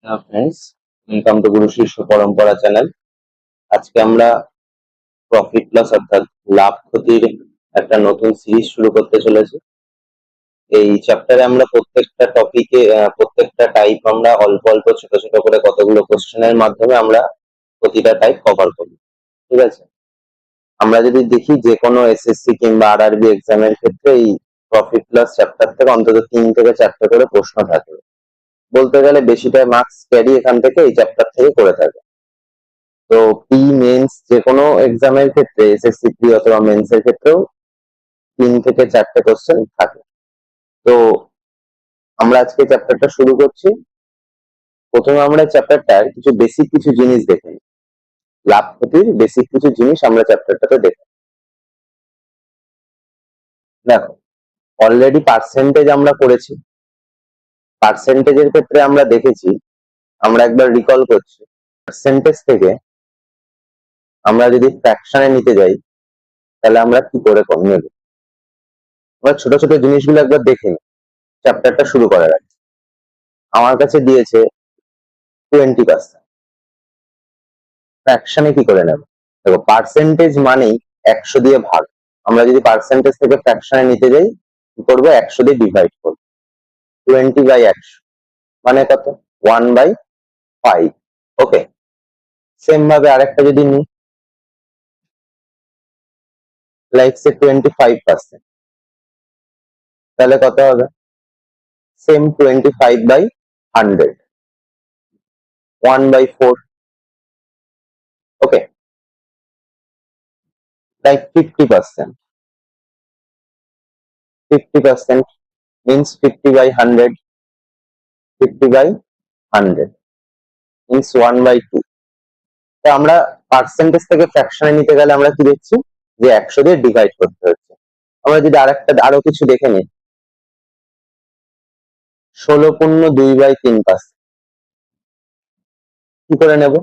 Friends, welcome to গুরু শিষ্য পরম্পরা channel. আজকে আমরা প্রফিট লস অর্থাৎ লাভ ক্ষতির একটা নতুন সিরিজ শুরু করতে চলেছি। এই চ্যাপ্টারে আমরা প্রত্যেকটা টপিকে প্রত্যেকটা টাইপ আমরা অল্প অল্প ছোট ছোট করে কতগুলো কোশ্চেনের মাধ্যমে আমরা প্রতিটা টাইপ কভার করি। ঠিক আছে, আমরা যদি দেখি যে কোনো এসএসসি কিংবা আরআরবি এক্সামের ক্ষেত্রে এই প্রফিট লস চ্যাপ্টার থেকে অন্তত 3 থেকে 4টে করে প্রশ্ন থাকে। বলতে গেলে বেশিটা মার্কস ক্যারি এখান থেকে এই চ্যাপ্টার থেকে করে থাকে। তো প্রি মেন্স যে কোনো এক্সামের ক্ষেত্রে এসএসসি প্রি অথবা মেন্স এর ক্ষেত্রেও 3 থেকে 4টে কোশ্চেন থাকে। তো আমরা আজকে চ্যাপ্টারটা শুরু করছি। প্রথমে আমরা চ্যাপ্টারটার কিছু বেসিক কিছু জিনিস দেখে নিই। লাভ ক্ষতির বেসিক কিছু জিনিস আমরা চ্যাপ্টারটাতে দেখি। দেখো, অলরেডি পার্সেন্টেজ আমরা করেছি। পার্সেন্টেজের ক্ষেত্রে আমরা দেখেছি, আমরা একবার রিকল করছি, পার্সেন্টেজ থেকে আমরা যদি ফ্র্যাকশনে নিতে যাই তাহলে আমরা কি করে নেব। আমরা ছোট ছোট জিনিসগুলো একবার দেখে নিই চ্যাপ্টারটা শুরু করার আগে। আমার কাছে দিয়েছে 20%, ফ্র্যাকশনে কি করে নেব। দেখো, পার্সেন্টেজ মানেই 100 দিয়ে ভাগ। আমরা যদি পার্সেন্টেজ থেকে ফ্র্যাকশনে নিতে যাই কি করবো, 100 দিয়ে ডিভাইড করবো। 20/100 মানে কত, 1/5। ওকে, সেম ভাবে আরেকটা যদি নিই, লাইক সে 25%, তাহলে কত হবে, সেম 25/100, 1/4। ওকে, লাইক 50%, 50% means 50/100, 50/100 means 1/2। তো আমরা পার্সেন্টেজ থেকে ফ্র্যাকশনে নিতে গেলে আমরা কি দেখছি, যে 100 দিয়ে ডিভাইড করতে হচ্ছে। আমরা যদি আরো কিছু দেখে নিই, 16.2/3%, কি করে নেব,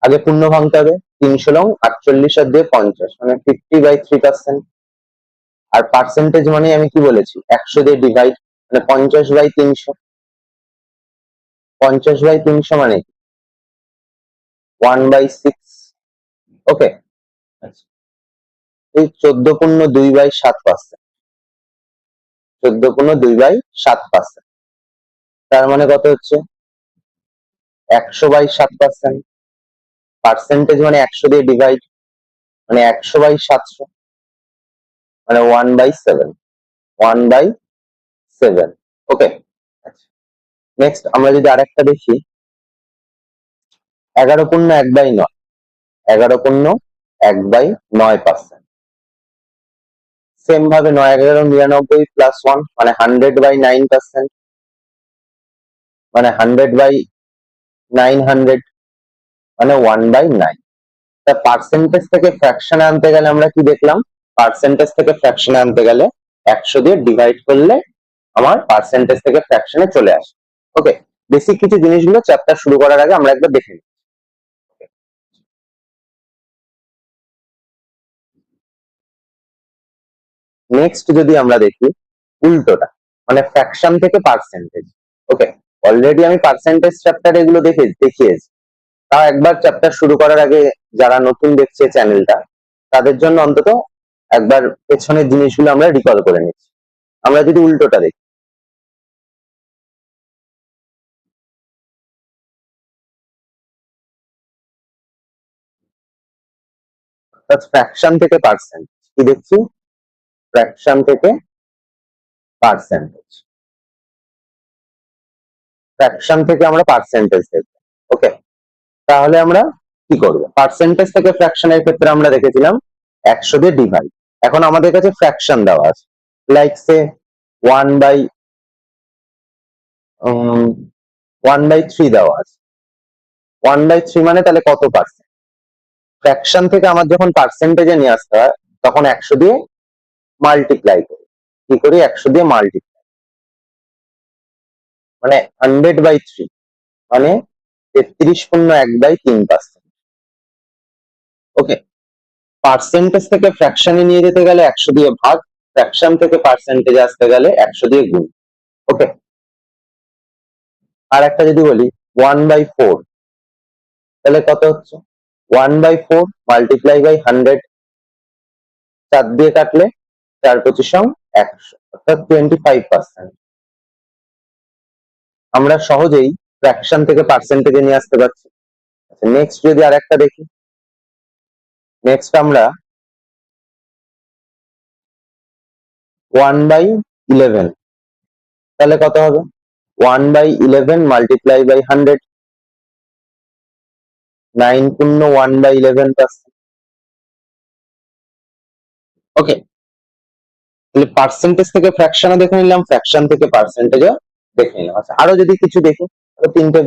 আগে পূর্ণ ভাঙতে হবে। 3 আর 2 50 মানে 50/3%। আর পার্সেন্টেজ মানে আমি কি বলেছি, 100 দিয়ে ডিভাইড মানে 50/300। 50/300 মানে 1/6। ওকে, এই 14.2/7%, 14.2/7%, তার মানে কত হচ্ছে, 100/7%। পার্সেন্টেজ মানে 100 দিয়ে ডিভাইড মানে 100/700 মানে 1/7, 1/7। ওকে, নেক্সট আমরা যদি আরেকটা দেখি, 11.1/9, 11.1/9%। সেম ভাবে 9, 11, 99 প্লাস 1 মানে 100/9%, মানে 100/900 মানে 1/9। তা পার্সেন্টেজ থেকে ফ্র্যাকশনে আনতে গেলে আমরা কি দেখলাম, পার্সেন্টেজ থেকে ফ্র্যাকশনে আনতে গেলে 100 দিয়ে ডিভাইড করলে আমার পার্সেন্টেজ থেকে ফ্র্যাকশনে চলে আসে। ওকে, বেসিক কিছু জিনিসগুলো চ্যাপ্টার শুরু করার আগে আমরা একবার দেখে নিই। নেক্সট যদি আমরা দেখি উল্টোটা, মানে ফ্র্যাকশন থেকে পার্সেন্টেজ। ওকে, অলরেডি আমি পার্সেন্টেজ চ্যাপ্টার এগুলো দেখিয়েছি। তাও একবার চ্যাপ্টার শুরু করার আগে যারা নতুন দেখছে চ্যানেলটা, তাদের জন্য অন্তত একবার পেছনের জিনিসগুলো আমরা রিকল করে নিচ্ছি। আমরা যদি উল্টোটা দেখি, ফ্র্যাকশন থেকে পার্সেন্টেজ, কি দেখছি, ফ্র্যাকশন থেকে পার্সেন্টেজ, ফ্র্যাকশন থেকে আমরা পার্সেন্টেজ দেখব। ওকে, তাহলে আমরা কি করব, পার্সেন্টেজ থেকে ফ্র্যাকশনের ক্ষেত্রে আমরা দেখেছিলাম 100 দিয়ে ডিভাইড। এখন আমাদের কাছে ফ্র্যাকশন দেওয়া আছে, লাইক সে 1/3 দেওয়া আছে। 1/3 মানে তাহলে কত পার্সেন্ট। ফ্র্যাকশন থেকে আমার যখন পার্সেন্টেজে নিয়ে আসতে হয় তখন 100 দিয়ে মাল্টিপ্লাই করি। কি করি, 100 দিয়ে মাল্টিপ্লাই মানে 100/3 মানে 33.1/3%। ওকে, পার্সেন্টেজ থেকে ফ্র্যাকশনে নিয়ে যেতে গেলে 100 দিয়ে ভাগ, ফ্র্যাকশন থেকে পার্সেন্টেজে আসতে গেলে 100 দিয়ে গুণ। ওকে, আর একটা যদি বলি, 1/4, তাহলে কত হচ্ছে 1/4 মাল্টিপ্লাই বাই 100, 4 দিয়ে কাটলে 4×25 100, অর্থাৎ 25%। আমরা সহজেই ফ্র্যাকশন থেকে পার্সেন্টেজে নিয়ে আসতে পারছি। নেক্সট যদি আরেকটা দেখি, নেক্সট আমরা 1/11, তাহলে কত হবে 1/11 মাল্টিপ্লাই বাই 100, 9×1/11%। ওকে, তাহলে পার্সেন্টেজ থেকে ফ্র্যাকশনও দেখে নিলাম, ফ্র্যাকশন থেকে পার্সেন্টেজও দেখে নিলাম। আচ্ছা, আরো যদি কিছু দেখি, আরো তিনটে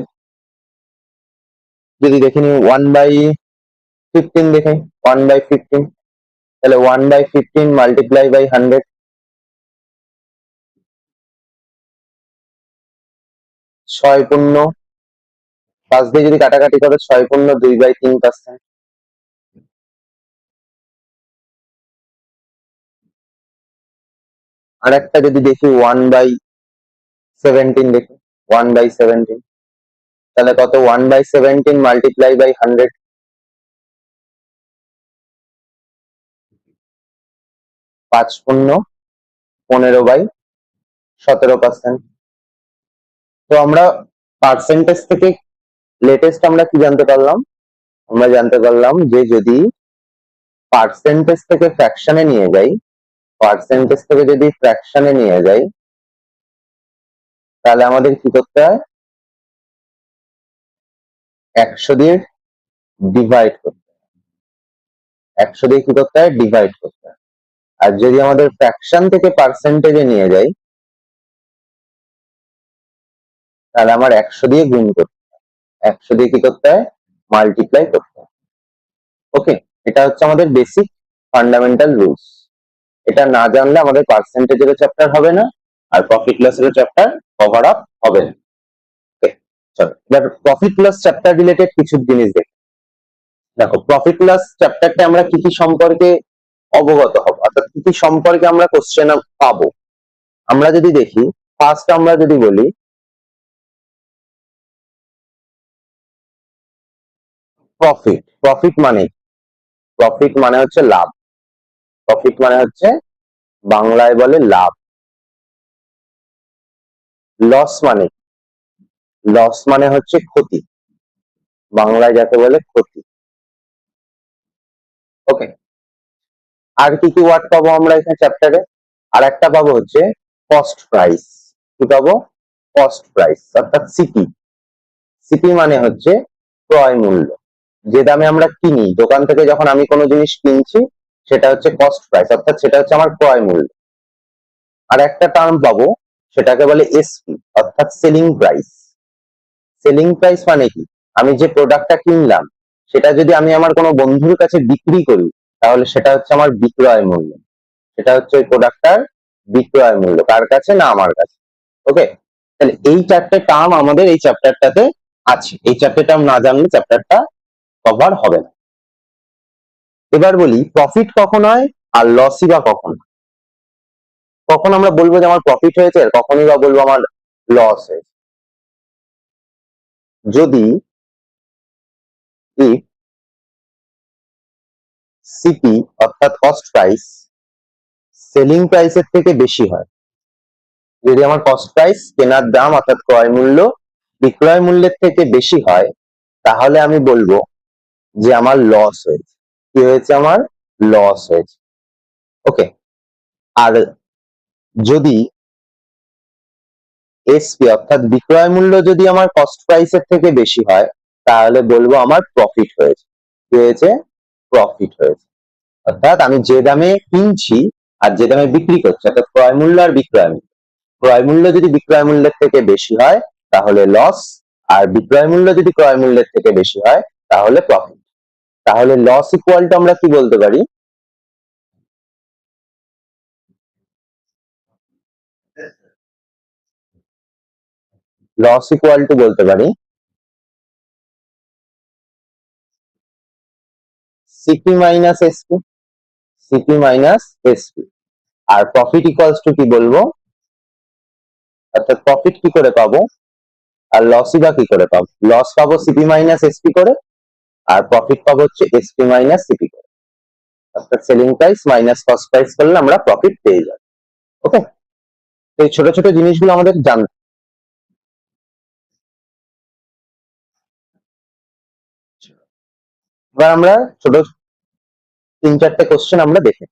যদি দেখে নিই, 1/15 দেখে 1/15, তাহলে 1/15 মাল্টিপ্লাই বাই 100, 6×, 5 দিয়ে যদি কাটাকাটি করে 6×2/3%। আর একটা যদি দেখি 1/17 দেখি, 1/17, তাহলে কত 1/17 মাল্টিপ্লাই বাই 100, 5×15/17%। তো আমরা পার্সেন্টেজ থেকে লেটেস্ট আমরা কি জানতে পারলাম, আমরা জানতে পারলাম যে যদি পার্সেন্টেজ থেকে ফ্র্যাকশনে নিয়ে যাই, পার্সেন্টেজ থেকে যদি ফ্র্যাকশনে নিয়ে যাই, তাহলে আমাদের কি করতে হয়, 100 দিয়ে ডিভাইড করতে হয়, 100 দিয়ে কি করতে হয়, ডিভাইড করতে হয়। আর যদি আমাদের ফ্র্যাকশন থেকে পার্সেন্টেজে নিয়ে যাই, তাহলে আমার 100 দিয়ে গুণ করতে হয়, 100 দিয়ে কি করতে হয়, মাল্টিপ্লাই করতে হয়। ওকে, এটা হচ্ছে আমাদের বেসিক ফান্ডামেন্টাল রুলস। এটা না জানলে আমাদের পার্সেন্টেজেরও চ্যাপ্টার হবে না, আর প্রফিট লসেরও চ্যাপ্টার কভার আপ হবে না। ওকে, চলো এবার প্রফিট লস চ্যাপ্টার রিলেটেড কিছু জিনিস দেখি। দেখো, প্রফিট লস চ্যাপ্টারটা আমরা কি কি সম্পর্কে অবগত হব, অর্থাৎ কি কি সম্পর্কে আমরা কোশ্চেন পাবো। আমরা যদি দেখি, ফার্স্ট আমরা যদি বলি প্রফিট, প্রফিট মানে, প্রফিট মানে হচ্ছে লাভ, প্রফিট মানে হচ্ছে বাংলায় বলে লাভ। লস মানে, লস মানে হচ্ছে ক্ষতি, বাংলায় যাকে বলে ক্ষতি। ওকে, আর কি কি ওয়ার্ড পাবো আমরা এখানে চ্যাপ্টারে, আর একটা পাবো হচ্ছে কস্ট প্রাইস। কি পাবো, কস্ট প্রাইস, অর্থাৎ সিপি। সিপি মানে হচ্ছে ক্রয় মূল্য, যে দামে আমরা কিনি, দোকান থেকে যখন আমি কোনো জিনিস কিনছি সেটা হচ্ছে কস্ট প্রাইস, অর্থাৎ সেটা হচ্ছে আমার ক্রয় মূল্য। আর একটা টার্ম পাবো, সেটাকে বলে এসপি, অর্থাৎ সেলিং প্রাইস। সেলিং প্রাইস মানে কি, আমি যে প্রোডাক্টটা কিনলাম সেটা যদি আমি আমার কোনো বন্ধুর কাছে বিক্রি করি, তাহলে সেটা হচ্ছে আমার বিক্রয় মূল্য, সেটা হচ্ছে ওই প্রোডাক্টটার বিক্রয় মূল্য, কার কাছে, না আমার কাছে। ওকে, তাহলে এই চারটে টার্ম আমাদের এই চ্যাপ্টারটাতে আছে, এই চারটে টার্ম না জানলে চ্যাপ্টারটা কভার হবে না। এবার বলি প্রফিট কখন হয় আর লসই বা কখন। কখন আমরা বলবো যে আমার প্রফিট হয়েছে, আর কখনই বা বলবো আমার লস হয়েছে। যদি if সিপি অর্থাৎ কস্ট প্রাইস সেলিং প্রাইসের থেকে বেশি হয়, যদি আমার কস্ট প্রাইস কেনার দাম অর্থাৎ ক্রয় মূল্য বিক্রয় মূল্যের থেকে বেশি হয়, তাহলে আমি বলবো যে আমার লস হয়েছে। কি হয়েছে, আমার লস হয়েছে। ওকে, আর যদি এসপি অর্থাৎ বিক্রয় মূল্য যদি আমার কস্ট প্রাইসের থেকে বেশি হয়, তাহলে বলবো আমার প্রফিট হয়েছে। কি হয়েছে, প্রফিট হয়েছে। অর্থাৎ আমি যে দামে কিনছি আর যে দামে বিক্রি করছি, অর্থাৎ ক্রয় মূল্য আর বিক্রয় মূল্য, ক্রয় মূল্য যদি বিক্রয় মূল্যের থেকে বেশি হয় তাহলে লস, আর বিক্রয় মূল্য যদি ক্রয় মূল্যের থেকে বেশি হয় তাহলে প্রফিট। তাহলে লস ইকুয়াল টু আমরা কি বলতে পারি, লস ইকুয়াল টু বলতে পারি CP minus SP, CP minus SP. আর প্রফিট ইকুয়ালস টু কি বলবো, অর্থাৎ প্রফিট কি করে পাবো, আর লসই বা কি করে পাবো? লস পাবো সিপি মাইনাস এসপি করে, আর প্রফিট পাবো হচ্ছে এসপি মাইনাস সিপি করে। অর্থাৎ selling price minus cost price করলে আমরা প্রফিট পেয়ে যাবো। ওকে, তো এই ছোট ছোট জিনিসগুলো আমাদের জানতে। এবার আমরা ছোট 3-4টে কোশ্চেন আমরা দেখে।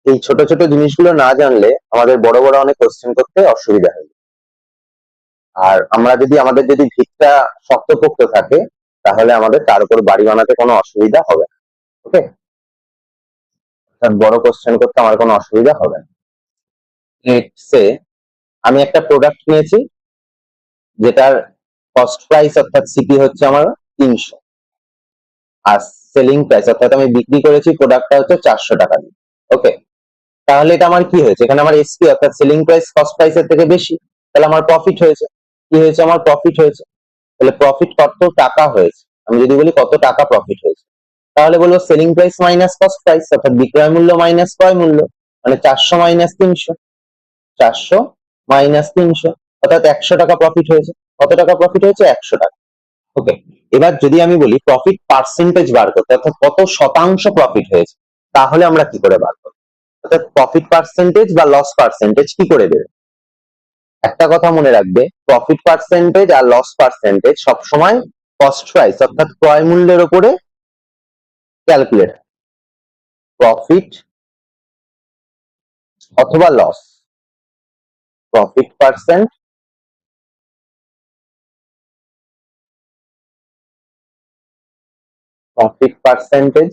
এই ছোট ছোট জিনিসগুলো না জানলে আমাদের বড় বড় অনেক কোশ্চেন করতে অসুবিধা হয়। আর আমরা যদি আমাদের যদি ভিতটা শক্তপোক্ত থাকে, তাহলে আমাদের তার উপর বাড়ি বানাতে কোনো অসুবিধা হবে না। ওকে, বড় কোশ্চেন করতে আমার কোনো অসুবিধা হবে না। সে আমি একটা প্রোডাক্ট নিয়েছি যেটার কস্ট প্রাইস অর্থাৎ সিপি হচ্ছে আমার 300, আর সেলিং প্রাইস অর্থাৎ আমি বিক্রি করেছি প্রোডাক্টটা হচ্ছে 400 টাকা দিয়ে। ওকে, তাহলে এটা আমার কি হয়েছে? এখানে আমার এসপি অর্থাৎ সেলিং প্রাইস কস্ট প্রাইসের থেকে বেশি, তাহলে আমার প্রফিট হয়েছে। কি হয়েছে? আমার প্রফিট হয়েছে। তাহলে প্রফিট কত টাকা হয়েছে? আমি যদি বলি কত টাকা প্রফিট হয়েছে, তাহলে বলবো selling price minus cost price অর্থাৎ বিক্রয় মূল্য মাইনাস ক্রয় মূল্য, মানে 400 মাইনাস 300, 400 মাইনাস 300, অর্থাৎ 100 টাকা প্রফিট হয়েছে। কত টাকা প্রফিট হয়েছে? 100 টাকা। ওকে, এবার যদি আমি বলি প্রফিট পার্সেন্টেজ বার করতে অর্থাৎ কত শতাংশ প্রফিট হয়েছে, তাহলে আমরা কি করে বার করবো? অর্থাৎ প্রফিট পার্সেন্টেজ বা লস পার্সেন্টেজ কি করে দেবে? একটা কথা মনে রাখবে, প্রফিট পার্সেন্টেজ আর লস পার্সেন্টেজ সবসময় কস্ট প্রাইস অর্থাৎ ক্রয় মূল্যের উপরে ক্যালকুলেট। প্রফিট অথবা loss, profit percent profit percentage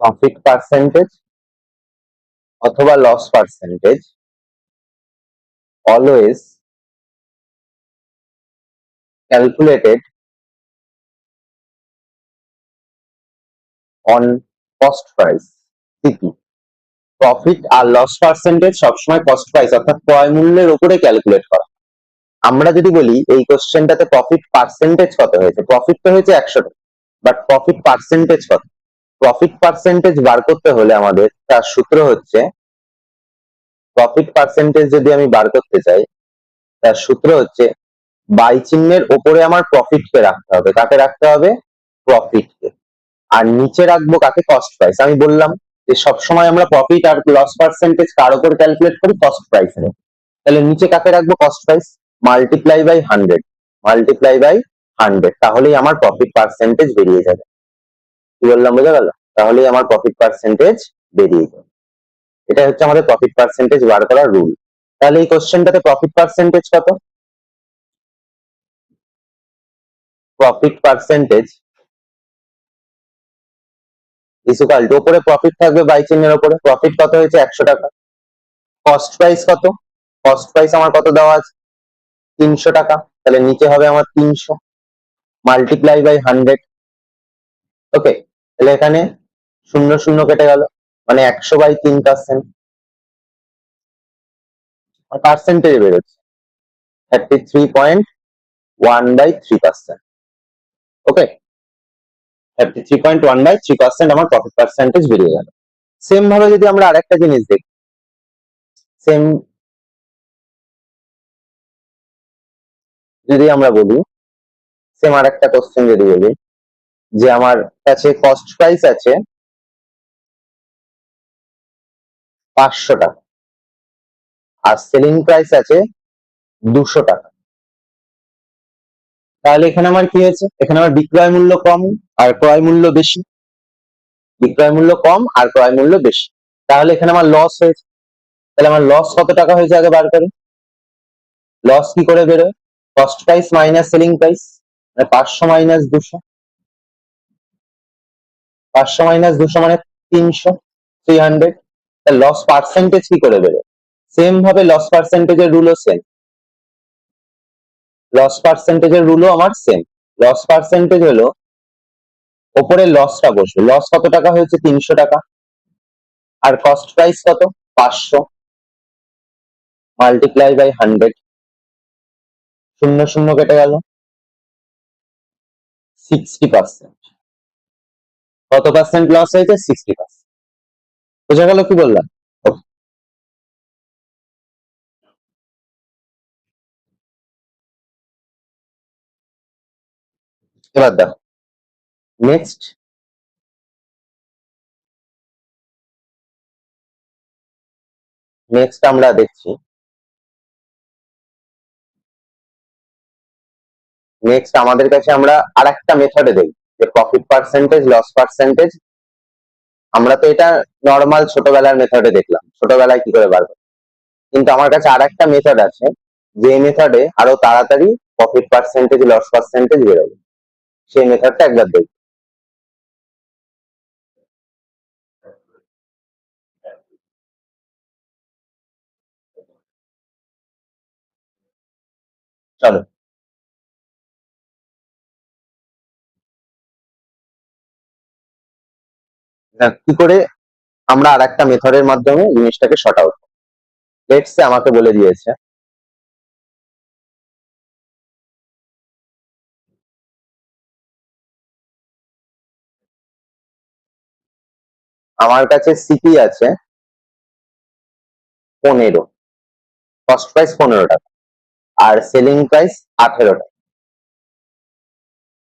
profit percentage অথবা loss percentage always calculated on cost price C P. Profit আর লস পার্সেন্টেজ সবসময় কস্ট প্রাইস অর্থাৎ ক্রয় মূল্যের উপরে ক্যালকুলেট করা। আমরা যদি বলি এই কোশ্চেনটাতে প্রফিট পার্সেন্টেজ কত হয়েছে, প্রফিট তো হয়েছে 100 টাকা, বাট প্রফিট পার্সেন্টেজ কত? প্রফিট পার্সেন্টেজ বার করতে হলে আমাদের তার সূত্র হচ্ছে, প্রফিট পার্সেন্টেজ যদি আমি বার করতে চাই তার সূত্র হচ্ছে বাই চিহ্নের ওপরে আমার প্রফিটকে রাখতে হবে। কাকে রাখতে হবে? প্রফিটকে। আর নিচে রাখবো কাকে? Cost price. আমি বললাম যে সবসময় আমরা প্রফিট আর লস পার্সেন্টেজ কার উপর ক্যালকুলেট করি? কস্ট প্রাইসের। তাহলে নিচে কাকে রাখবো? Cost price. Multiply by 100, multiply by 100, তাহলেই আমার প্রফিট পার্সেন্টেজ বেরিয়ে যাবে। কি বললাম বোঝা গেল? তাহলেই আমার প্রফিট পার্সেন্টেজ বেরিয়ে যাবে। এটা হচ্ছে আমাদের প্রফিট পার্সেন্টেজ বার করার রুল। তাহলে এই কোশ্চেনটাতে প্রফিট পার্সেন্টেজ কত? প্রফিট পার্সেন্টেজ ইকুয়াল টু উপরে প্রফিট থাকবে বাই চিহ্নের উপরে, প্রফিট কত হয়েছে? 100 টাকা। কস্ট প্রাইস কত? কস্ট প্রাইস আমার কত দেওয়া আছে? 300 টাকা। তাহলে নিচে হবে আমার 300 মাল্টিপ্লাই বাই 100। ওকে, তাহলে এখানে শূন্য শূন্য কেটে গেল, মানে 100/3%। পার্সেন্টেজ বেরোচ্ছে 33.1/3%। ওকে, 33.1/3% আমার প্রফিট পার্সেন্টেজ বেরিয়ে গেল। সেম ভাবে যদি আমরা আরেকটা জিনিস দেখি, সেম যদি আমরা বলি, সেম আরেকটা কোশ্চেন যদি বলি যে আমার কাছে কস্ট প্রাইস আছে 500 টাকা আর সেলিং প্রাইস আছে 200 টাকা, তাহলে এখানে আমার কি হয়েছে? এখানে আমার বিক্রয় মূল্য কম আর ক্রয় মূল্য বেশি, বিক্রয় মূল্য কম আর ক্রয় মূল্য বেশি, তাহলে এখানে আমার লস হয়েছে। তাহলে আমার লস কত টাকা হয়েছে আগে বার করি। লস কি করে বেরোয়? Cost price minus selling price, 500 minus 200, 500 minus 200 মানে 300, 300। লস পার্সেন্টেজ কি করে বেরোয়? সেম ভাবে লস পার্সেন্টেজের রুলও সেম, লস পার্সেন্টেজের রুলও আমার সেম। লস পার্সেন্টেজ হলো ওপরে লসটা বসবে, লস কত টাকা হয়েছে? 300 টাকা। আর কস্ট প্রাইস কত? 500 মাল্টিপ্লাই বাই 100। শূন্য শূন্য কেটে গেল, 60%। কত পার্সেন্ট লস হয়েছে? 60%। বোঝা গেল কি বললাম? Okay, এবার দেখো নেক্সট আমরা দেখছি, নেক্সট আমাদের কাছে আমরা আরেকটা মেথডে দেখব যে প্রফিট পার্সেন্টেজ, লস পার্সেন্টেজ। আমরা তো এটা নর্মাল ছোটবেলার মেথডে দেখলাম, ছোটবেলায় কি করে বার করব। কিন্তু আমার কাছে আরেকটা মেথড আছে, যে মেথডে আরো তাড়াতাড়ি প্রফিট পার্সেন্টেজ, লস পার্সেন্টেজ বেরোবে। সেই মেথডটা একবার দেখব। চলো, কি করে আমরা আরেকটা মেথডের মাধ্যমে জিনিসটাকে শর্ট আউট। লেটস সে আমাকে বলে দিয়েছে আমার কাছে সিপি আছে 15, কস্ট প্রাইস 15 টাকা, আর সেলিং প্রাইস 18 টাকা।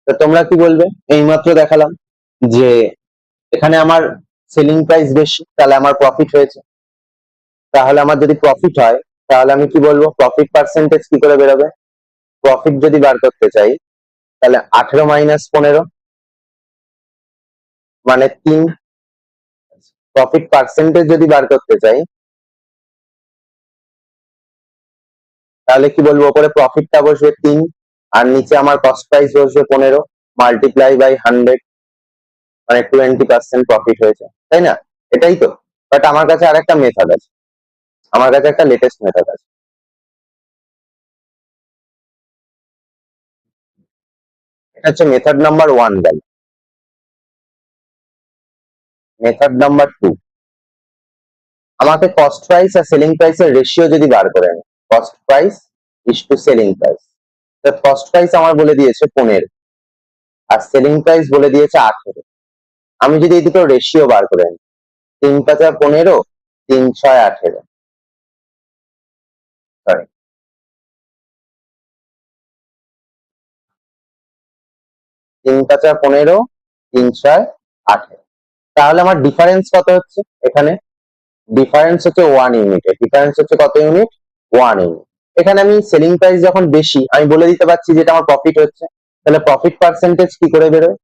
তো তোমরা কি বলবে? এইমাত্র দেখালাম যে এখানে আমার সেলিং প্রাইস বেশি, তাহলে আমার প্রফিট হয়েছে। তাহলে আমার যদি প্রফিট হয়, তাহলে আমি কি বলবো? প্রফিট পার্সেন্টেজ কি করে বেরোবে? প্রফিট যদি বার করতে চাই, তাহলে 18 মাইনাস 15 মানে 3। প্রফিট পার্সেন্টেজ যদি বার করতে চাই, তাহলে কি বলবো? ওপরে প্রফিটটা বসবে 3, আর নিচে আমার কস্ট প্রাইস বসবে 15, মাল্টিপ্লাই বাই 100, মানে 20% প্রফিট হয়েছে, তাই না? এটাই তো। বাট আমার কাছে আরেকটা মেথড আছে, আমার কাছে একটা লেটেস্ট মেথড আছে। এটা হচ্ছে মেথড নাম্বার 1 গেল। মেথড নাম্বার 2, আমাকে কস্ট প্রাইস আর সেলিং প্রাইসের রেশিও যদি বার করে নেয়, cost price is to selling price. তো কস্ট প্রাইস আমার বলে দিয়েছে 15, আর সেলিং প্রাইস বলে দিয়েছে 18। আমি যদি এই দুটো রেশিও বার করে নিই, 3 5 15, 3 6 18, সরি 3 5 15, 3 6 18। তাহলে আমার ডিফারেন্স কত হচ্ছে এখানে? ডিফারেন্স হচ্ছে 1 ইউনিটের। ডিফারেন্স হচ্ছে কত ইউনিট? 1 ইউনিট। এখানে আমি সেলিং প্রাইস যখন বেশি, আমি বলে দিতে পারছি যেটা আমার প্রফিট হচ্ছে। তাহলে প্রফিট পার্সেন্টেজ কি করে বেরোয়?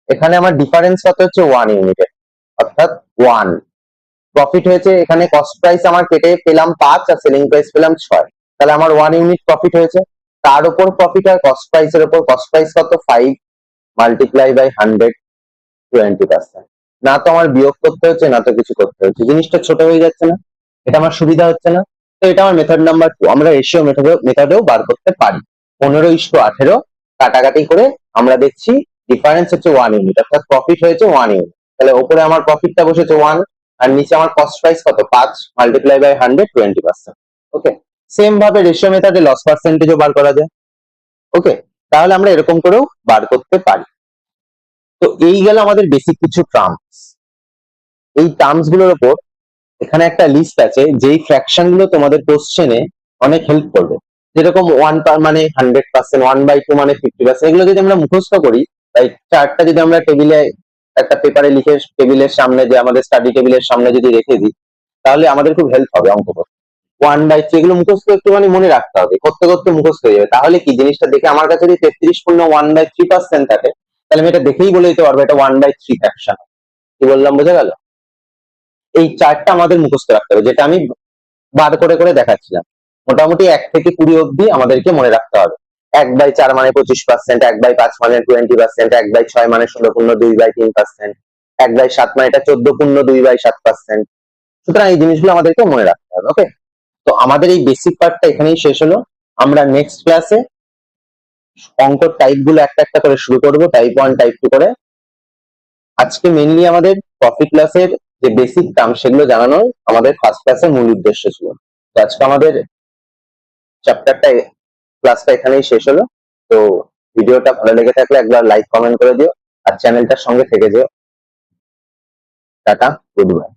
এখানে আমার ডিফারেন্স কত হচ্ছে? 1 ইউনিটের, অর্থাৎ 1 প্রফিট হয়েছে। এখানে কস্ট প্রাইস আমার কেটে পেলাম 5, আর সেলিং প্রাইস পেলাম 6, তাহলে আমার 1 ইউনিট প্রফিট হয়েছে। তার উপর প্রফিট হয় কস্ট প্রাইসের উপর। কস্ট প্রাইস কত? 5 মাল্টিপ্লাই বাই 100, 20%। না তো আমার বিয়োগ করতে হচ্ছে, না তো কিছু করতে হচ্ছে, জিনিসটা ছোট হয়ে যাচ্ছে না? এটা আমার সুবিধা হচ্ছে না? তো এটা আমার মেথড নাম্বার 2। আমরা রেশিও মেথডেও বার করতে পারি। 15:18 কাটাকাটি করে আমরা দেখছি ডিফারেন্স হচ্ছে 1 ইউনিট, অর্থাৎ প্রফিট হয়েছে 1 ইউনিট। তাহলে উপরে আমার প্রফিটটা বসেছে 1, আর নিচে আমার কস্ট প্রাইস কত? 5 মাল্টিপ্লাই বাই 100, 20%। ওকে, সেম ভাবে রেশিও মেথডে লস পার্সেন্টেজও বার করা যায়। ওকে, তাহলে আমরা এরকম করেও বার করতে পারি। তো এই গেল আমাদের বেসিক কিছু টার্মস। এই টার্মস গুলোর উপর এখানে একটা লিস্ট আছে, যেই ফ্র্যাকশন গুলো তোমাদের কোশ্চেনে অনেক হেল্প করবে। যেরকম 1 মানে 100%, 1/2 মানে 50%। এগুলো যদি আমরা মুখস্থ করি, তাই চারটা যদি আমরা টেবিলে একটা পেপারে লিখে টেবিলের সামনে, যে আমাদের স্টাডি টেবিলের সামনে যদি রেখে দিই, তাহলে আমাদের খুব হেল্প হবে অঙ্ক করতে। 1/3 এগুলো মুখস্থ একটুখানি মনে রাখতে হবে, করতে করতে মুখস্থ হয়ে যাবে। তাহলে কি জিনিসটা দেখে আমার কাছে যদি 33 পূর্ণ 1/3% থাকে, তাহলে আমি এটা দেখেই বলে দিতে পারবো এটা 1/3 ফ্র্যাকশন। কি বললাম, বোঝা গেল? এই চারটা আমাদের মুখস্থ রাখতে হবে, যেটা আমি বার করে করে দেখাচ্ছিলাম। মোটামুটি 1 থেকে 20 অব্দি আমাদেরকে মনে রাখতে হবে। 1/4 মানে 25%, 1/5 মানে 20%, 1/6 মানে 16.2/3%, 1/7 মানে এটা 14.2/7%। সুতরাং এই জিনিসগুলো আমাদেরকে মনে রাখতে হবে। ওকে, তো আমাদের এই বেসিক পার্টটা এখানেই শেষ হলো। আমরা নেক্সট ক্লাসে অঙ্কর টাইপ গুলো একটা একটা করে শুরু করবো, টাইপ 1 টাইপ 2 করে। আজকে মেইনলি আমাদের প্রফিট লসের যে বেসিক টার্ম, সেগুলো জানানোর আমাদের ফার্স্ট ক্লাসের মূল উদ্দেশ্য ছিল। তো আজকে আমাদের চ্যাপ্টারটা ক্লাসটা এখানেই শেষ হলো। তো ভিডিওটা ভালো লেগে থাকলে একবার লাইক কমেন্ট করে দিও আর চ্যানেলটার সঙ্গে থেকে যেও। Tata, good bye.